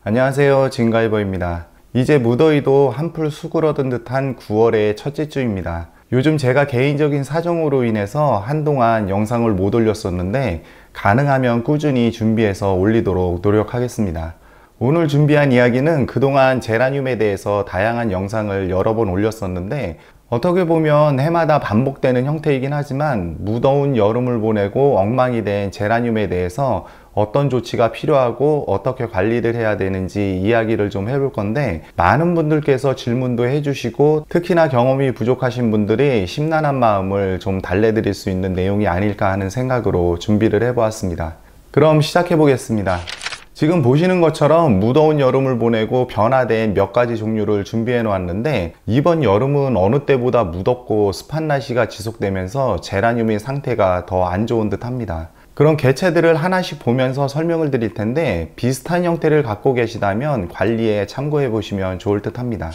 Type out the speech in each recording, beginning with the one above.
안녕하세요, 진가이버입니다. 이제 무더위도 한풀 수그러든 듯한 9월의 첫째 주입니다. 요즘 제가 개인적인 사정으로 인해서 한동안 영상을 못 올렸었는데 가능하면 꾸준히 준비해서 올리도록 노력하겠습니다. 오늘 준비한 이야기는 그동안 제라늄에 대해서 다양한 영상을 여러 번 올렸었는데 어떻게 보면 해마다 반복되는 형태이긴 하지만 무더운 여름을 보내고 엉망이 된 제라늄에 대해서 어떤 조치가 필요하고 어떻게 관리를 해야 되는지 이야기를 좀 해볼 건데, 많은 분들께서 질문도 해주시고 특히나 경험이 부족하신 분들이 심란한 마음을 좀 달래드릴 수 있는 내용이 아닐까 하는 생각으로 준비를 해보았습니다. 그럼 시작해 보겠습니다. 지금 보시는 것처럼 무더운 여름을 보내고 변화된 몇 가지 종류를 준비해 놓았는데, 이번 여름은 어느 때보다 무덥고 습한 날씨가 지속되면서 제라늄의 상태가 더 안 좋은 듯 합니다. 그런 개체들을 하나씩 보면서 설명을 드릴 텐데 비슷한 형태를 갖고 계시다면 관리에 참고해 보시면 좋을 듯 합니다.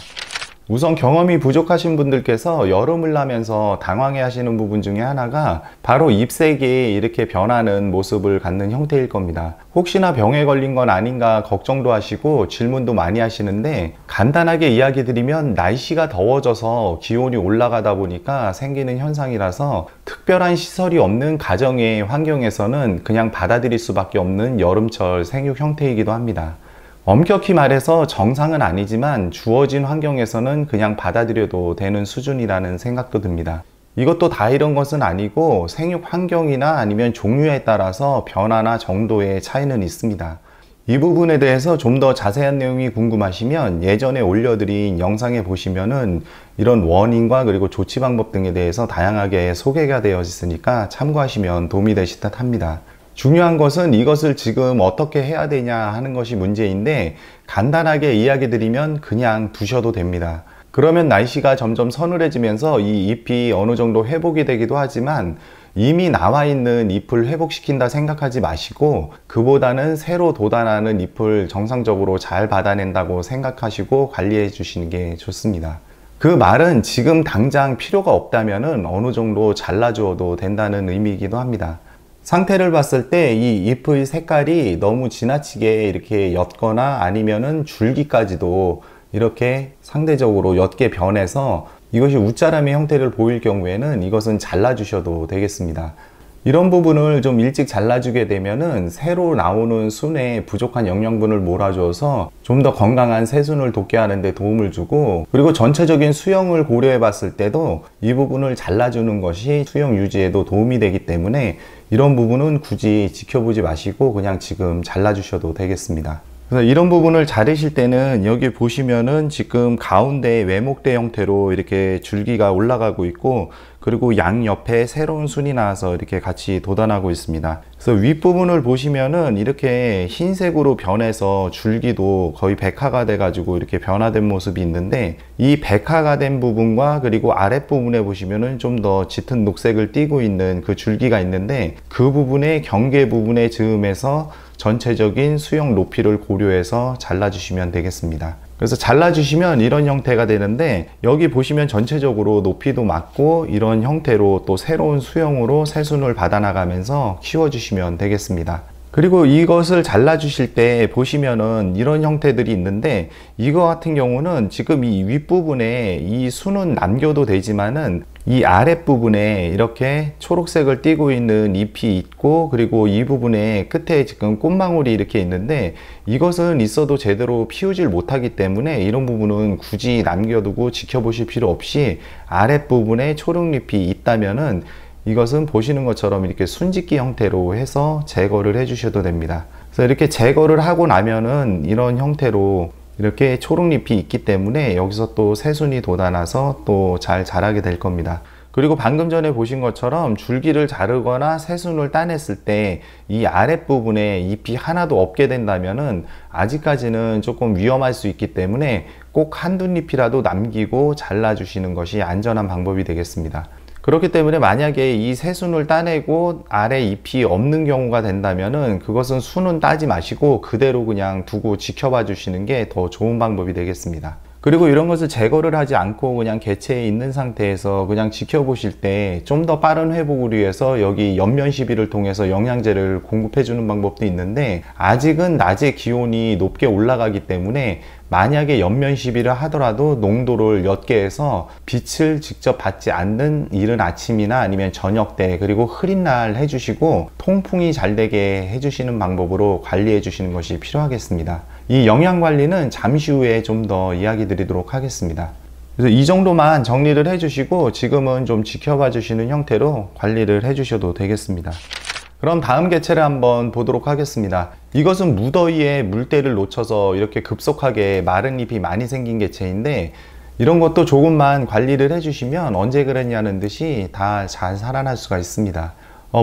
우선 경험이 부족하신 분들께서 여름을 나면서 당황해 하시는 부분 중에 하나가 바로 잎색이 이렇게 변하는 모습을 갖는 형태일 겁니다. 혹시나 병에 걸린 건 아닌가 걱정도 하시고 질문도 많이 하시는데, 간단하게 이야기 드리면 날씨가 더워져서 기온이 올라가다 보니까 생기는 현상이라서 특별한 시설이 없는 가정의 환경에서는 그냥 받아들일 수밖에 없는 여름철 생육 형태이기도 합니다. 엄격히 말해서 정상은 아니지만 주어진 환경에서는 그냥 받아들여도 되는 수준이라는 생각도 듭니다. 이것도 다 이런 것은 아니고 생육 환경이나 아니면 종류에 따라서 변화나 정도의 차이는 있습니다. 이 부분에 대해서 좀 더 자세한 내용이 궁금하시면 예전에 올려드린 영상에 보시면은 이런 원인과 그리고 조치 방법 등에 대해서 다양하게 소개가 되어 있으니까 참고하시면 도움이 되실 듯 합니다. 중요한 것은 이것을 지금 어떻게 해야 되냐 하는 것이 문제인데, 간단하게 이야기 드리면 그냥 두셔도 됩니다. 그러면 날씨가 점점 서늘해지면서 이 잎이 어느 정도 회복이 되기도 하지만 이미 나와 있는 잎을 회복시킨다 생각하지 마시고 그보다는 새로 돋아나는 잎을 정상적으로 잘 받아낸다고 생각하시고 관리해 주시는 게 좋습니다. 그 말은 지금 당장 필요가 없다면 어느 정도 잘라주어도 된다는 의미이기도 합니다. 상태를 봤을 때 이 잎의 색깔이 너무 지나치게 이렇게 옅거나 아니면은 줄기까지도 이렇게 상대적으로 옅게 변해서 이것이 웃자람의 형태를 보일 경우에는 이것은 잘라주셔도 되겠습니다. 이런 부분을 좀 일찍 잘라주게 되면은 새로 나오는 순에 부족한 영양분을 몰아줘서 좀 더 건강한 새순을 돋게 하는 데 도움을 주고, 그리고 전체적인 수영을 고려해 봤을 때도 이 부분을 잘라주는 것이 수영 유지에도 도움이 되기 때문에 이런 부분은 굳이 지켜보지 마시고 그냥 지금 잘라주셔도 되겠습니다. 그래서 이런 부분을 자르실 때는 여기 보시면은 지금 가운데 외목대 형태로 이렇게 줄기가 올라가고 있고, 그리고 양 옆에 새로운 순이 나와서 이렇게 같이 돋아나고 있습니다. 그래서 윗부분을 보시면은 이렇게 흰색으로 변해서 줄기도 거의 백화가 돼 가지고 이렇게 변화된 모습이 있는데, 이 백화가 된 부분과 그리고 아랫부분에 보시면은 좀 더 짙은 녹색을 띠고 있는 그 줄기가 있는데, 그 부분의 경계 부분에 즈음해서 전체적인 수영 높이를 고려해서 잘라주시면 되겠습니다. 그래서 잘라주시면 이런 형태가 되는데, 여기 보시면 전체적으로 높이도 맞고 이런 형태로 또 새로운 수영으로 새순을 받아나가면서 키워주시면 되겠습니다. 그리고 이것을 잘라주실 때 보시면은 이런 형태들이 있는데, 이거 같은 경우는 지금 이 윗부분에 이 순은 남겨도 되지만은 이 아랫부분에 이렇게 초록색을 띠고 있는 잎이 있고, 그리고 이 부분에 끝에 지금 꽃망울이 이렇게 있는데 이것은 있어도 제대로 피우질 못하기 때문에 이런 부분은 굳이 남겨두고 지켜보실 필요 없이 아랫부분에 초록잎이 있다면은 이것은 보시는 것처럼 이렇게 순짓기 형태로 해서 제거를 해 주셔도 됩니다. 그래서 이렇게 제거를 하고 나면은 이런 형태로 이렇게 초록잎이 있기 때문에 여기서 또 새순이 돋아나서 또 잘 자라게 될 겁니다. 그리고 방금 전에 보신 것처럼 줄기를 자르거나 새순을 따냈을 때 이 아랫부분에 잎이 하나도 없게 된다면은 아직까지는 조금 위험할 수 있기 때문에 꼭 한두 잎이라도 남기고 잘라주시는 것이 안전한 방법이 되겠습니다. 그렇기 때문에 만약에 이 새순을 따내고 아래 잎이 없는 경우가 된다면은 그것은 순은 따지 마시고 그대로 그냥 두고 지켜봐 주시는 게 더 좋은 방법이 되겠습니다. 그리고 이런 것을 제거를 하지 않고 그냥 개체에 있는 상태에서 그냥 지켜보실 때 좀 더 빠른 회복을 위해서 여기 옆면 시비를 통해서 영양제를 공급해 주는 방법도 있는데, 아직은 낮에 기온이 높게 올라가기 때문에 만약에 옆면 시비를 하더라도 농도를 옅게 해서 빛을 직접 받지 않는 이른 아침이나 아니면 저녁 때, 그리고 흐린 날 해주시고 통풍이 잘 되게 해주시는 방법으로 관리해 주시는 것이 필요하겠습니다. 이 영양 관리는 잠시 후에 좀 더 이야기 드리도록 하겠습니다. 그래서 이 정도만 정리를 해주시고 지금은 좀 지켜봐 주시는 형태로 관리를 해주셔도 되겠습니다. 그럼 다음 개체를 한번 보도록 하겠습니다. 이것은 무더위에 물때를 놓쳐서 이렇게 급속하게 마른 잎이 많이 생긴 개체인데, 이런 것도 조금만 관리를 해주시면 언제 그랬냐는 듯이 다 잘 살아날 수가 있습니다.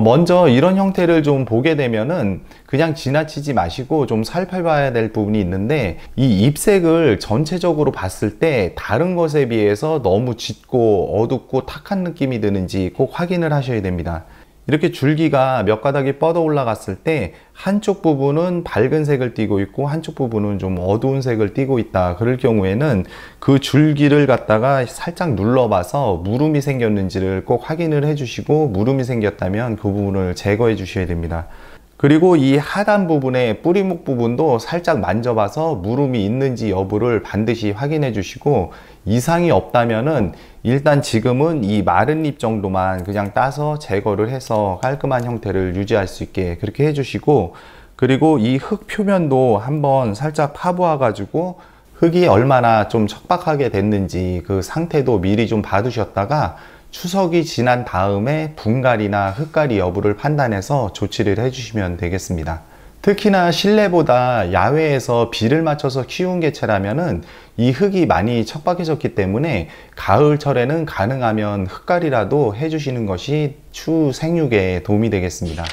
먼저 이런 형태를 좀 보게 되면은 그냥 지나치지 마시고 좀 살펴봐야 될 부분이 있는데, 이 잎색을 전체적으로 봤을 때 다른 것에 비해서 너무 짙고 어둡고 탁한 느낌이 드는지 꼭 확인을 하셔야 됩니다. 이렇게 줄기가 몇 가닥이 뻗어 올라갔을 때 한쪽 부분은 밝은 색을 띠고 있고 한쪽 부분은 좀 어두운 색을 띠고 있다, 그럴 경우에는 그 줄기를 갖다가 살짝 눌러봐서 무름이 생겼는지를 꼭 확인을 해 주시고, 무름이 생겼다면 그 부분을 제거해 주셔야 됩니다. 그리고 이 하단 부분의 뿌리목 부분도 살짝 만져봐서 무름이 있는지 여부를 반드시 확인해 주시고, 이상이 없다면은 일단 지금은 이 마른 잎 정도만 그냥 따서 제거를 해서 깔끔한 형태를 유지할 수 있게 그렇게 해 주시고, 그리고 이 흙 표면도 한번 살짝 파보아 가지고 흙이 얼마나 좀 척박하게 됐는지 그 상태도 미리 좀 봐두셨다가 추석이 지난 다음에 분갈이나 흙갈이 여부를 판단해서 조치를 해주시면 되겠습니다. 특히나 실내보다 야외에서 비를 맞춰서 키운 개체라면은 이 흙이 많이 척박해졌기 때문에 가을철에는 가능하면 흙갈이라도 해주시는 것이 추 생육에 도움이 되겠습니다.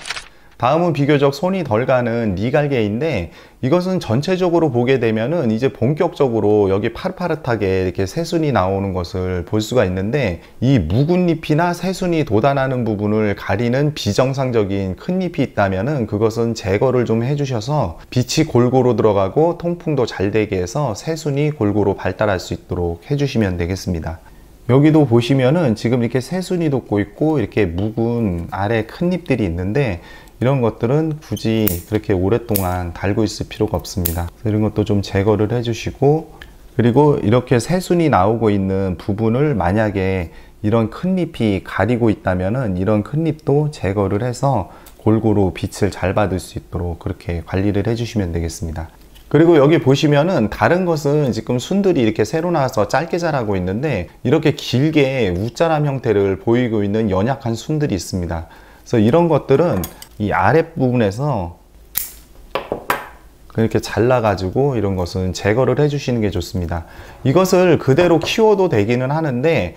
다음은 비교적 손이 덜 가는 니갈개인데, 이것은 전체적으로 보게 되면은 이제 본격적으로 여기 파릇파릇하게 이렇게 새순이 나오는 것을 볼 수가 있는데, 이 묵은 잎이나 새순이 돋아나는 부분을 가리는 비정상적인 큰 잎이 있다면은 그것은 제거를 좀 해주셔서 빛이 골고루 들어가고 통풍도 잘 되게 해서 새순이 골고루 발달할 수 있도록 해주시면 되겠습니다. 여기도 보시면은 지금 이렇게 새순이 돋고 있고 이렇게 묵은 아래 큰 잎들이 있는데, 이런 것들은 굳이 그렇게 오랫동안 달고 있을 필요가 없습니다. 이런 것도 좀 제거를 해주시고, 그리고 이렇게 새순이 나오고 있는 부분을 만약에 이런 큰 잎이 가리고 있다면은 이런 큰 잎도 제거를 해서 골고루 빛을 잘 받을 수 있도록 그렇게 관리를 해주시면 되겠습니다. 그리고 여기 보시면은 다른 것은 지금 순들이 이렇게 새로 나와서 짧게 자라고 있는데, 이렇게 길게 웃자람 형태를 보이고 있는 연약한 순들이 있습니다. 그래서 이런 것들은 이 아랫부분에서 이렇게 잘라가지고 이런 것은 제거를 해주시는 게 좋습니다. 이것을 그대로 키워도 되기는 하는데,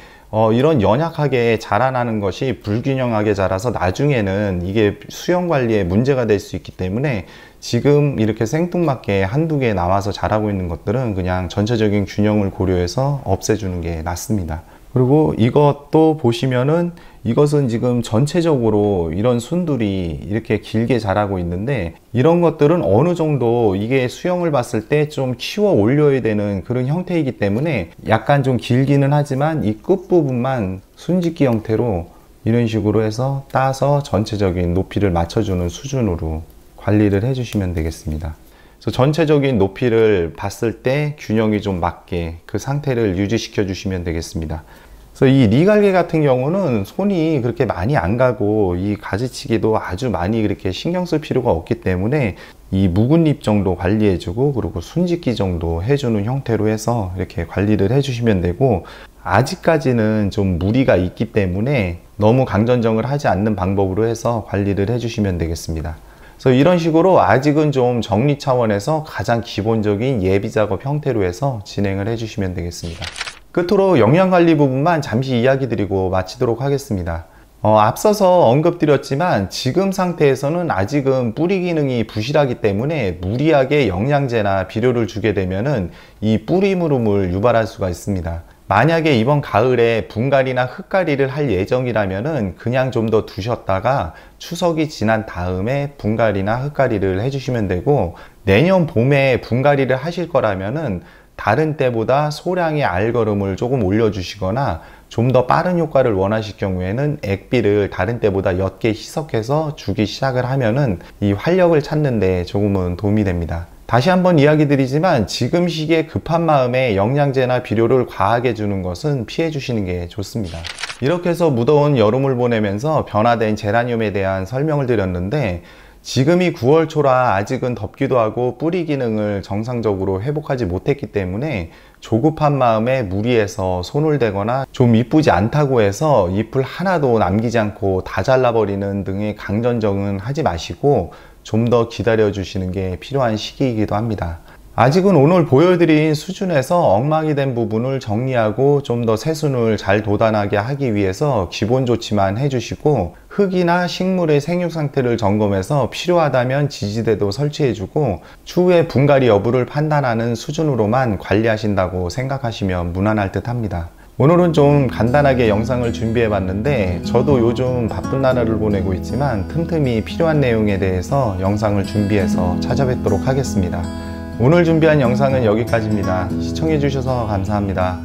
이런 연약하게 자라나는 것이 불균형하게 자라서 나중에는 이게 수영 관리에 문제가 될 수 있기 때문에 지금 이렇게 생뚱맞게 한두 개 나와서 자라고 있는 것들은 그냥 전체적인 균형을 고려해서 없애주는 게 낫습니다. 그리고 이것도 보시면은 이것은 지금 전체적으로 이런 순들이 이렇게 길게 자라고 있는데, 이런 것들은 어느 정도 이게 수영을 봤을 때 좀 키워 올려야 되는 그런 형태이기 때문에 약간 좀 길기는 하지만 이 끝부분만 순짓기 형태로 이런 식으로 해서 따서 전체적인 높이를 맞춰주는 수준으로 관리를 해주시면 되겠습니다. 그래서 전체적인 높이를 봤을 때 균형이 좀 맞게 그 상태를 유지시켜 주시면 되겠습니다. 그래서 이 니갈개 같은 경우는 손이 그렇게 많이 안 가고 이 가지치기도 아주 많이 그렇게 신경 쓸 필요가 없기 때문에 이 묵은 잎 정도 관리해주고, 그리고 순짓기 정도 해주는 형태로 해서 이렇게 관리를 해주시면 되고, 아직까지는 좀 무리가 있기 때문에 너무 강전정을 하지 않는 방법으로 해서 관리를 해주시면 되겠습니다. 그래서 이런 식으로 아직은 좀 정리 차원에서 가장 기본적인 예비 작업 형태로 해서 진행을 해주시면 되겠습니다. 끝으로 영양관리 부분만 잠시 이야기 드리고 마치도록 하겠습니다. 앞서서 언급드렸지만 지금 상태에서는 아직은 뿌리 기능이 부실하기 때문에 무리하게 영양제나 비료를 주게 되면은 이 뿌리 무름을 유발할 수가 있습니다. 만약에 이번 가을에 분갈이나 흙갈이를 할 예정이라면은 그냥 좀 더 두셨다가 추석이 지난 다음에 분갈이나 흙갈이를 해주시면 되고, 내년 봄에 분갈이를 하실 거라면은 다른 때보다 소량의 알거름을 조금 올려주시거나 좀 더 빠른 효과를 원하실 경우에는 액비를 다른 때보다 옅게 희석해서 주기 시작을 하면은 이 활력을 찾는 데 조금은 도움이 됩니다. 다시 한번 이야기 드리지만 지금 시기에 급한 마음에 영양제나 비료를 과하게 주는 것은 피해 주시는 게 좋습니다. 이렇게 해서 무더운 여름을 보내면서 변화된 제라늄에 대한 설명을 드렸는데, 지금이 9월 초라 아직은 덥기도 하고 뿌리 기능을 정상적으로 회복하지 못했기 때문에 조급한 마음에 무리해서 손을 대거나 좀 이쁘지 않다고 해서 잎을 하나도 남기지 않고 다 잘라버리는 등의 강전정은 하지 마시고 좀 더 기다려 주시는 게 필요한 시기이기도 합니다. 아직은 오늘 보여드린 수준에서 엉망이 된 부분을 정리하고 좀 더 새순을 잘 돋아나게 하기 위해서 기본 조치만 해주시고, 흙이나 식물의 생육 상태를 점검해서 필요하다면 지지대도 설치해주고 추후에 분갈이 여부를 판단하는 수준으로만 관리하신다고 생각하시면 무난할 듯 합니다. 오늘은 좀 간단하게 영상을 준비해 봤는데, 저도 요즘 바쁜 나날을 보내고 있지만 틈틈이 필요한 내용에 대해서 영상을 준비해서 찾아뵙도록 하겠습니다. 오늘 준비한 영상은 여기까지입니다. 시청해 주셔서 감사합니다.